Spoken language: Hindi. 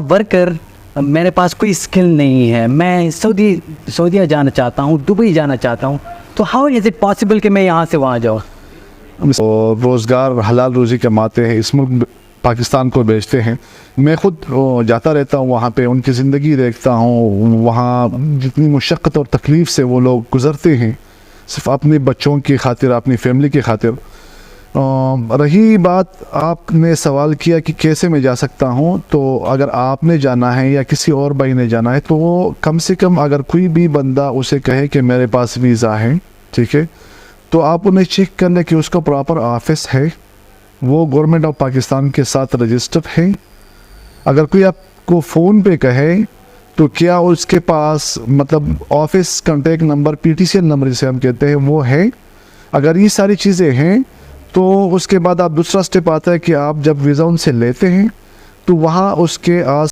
वर्कर, मेरे पास कोई स्किल नहीं है, मैं सऊदीया जाना चाहता हूँ, दुबई जाना चाहता हूँ, तो हाउ इज़ इट पॉसिबल कि मैं यहाँ से वहाँ जाऊँ? रोज़गार हलाल रोज़ी कमाते हैं, इस मुल्क पाकिस्तान को बेचते हैं। मैं ख़ुद जाता रहता हूँ वहाँ पे, उनकी ज़िंदगी देखता हूँ, वहाँ जितनी मुशक्क़त और तकलीफ़ से वो लोग गुज़रते हैं सिर्फ़ अपने बच्चों की खातिर, अपनी फैमिली की खातिर। रही बात, आपने सवाल किया कि कैसे मैं जा सकता हूँ, तो अगर आपने जाना है या किसी और भाई ने जाना है तो वो कम से कम अगर कोई भी बंदा उसे कहे कि मेरे पास वीज़ा है, ठीक है, तो आप उन्हें चेक कर लें कि उसका प्रॉपर ऑफिस है, वो गवर्नमेंट ऑफ पाकिस्तान के साथ रजिस्टर्ड है। अगर कोई आपको फ़ोन पे कहे तो क्या उसके पास मतलब office contact number, PTCL number जिसे हम कहते हैं, वो है। अगर ये सारी चीज़ें हैं तो उसके बाद आप दूसरा स्टेप आता है कि आप जब वीज़ा उनसे लेते हैं तो वहाँ उसके आस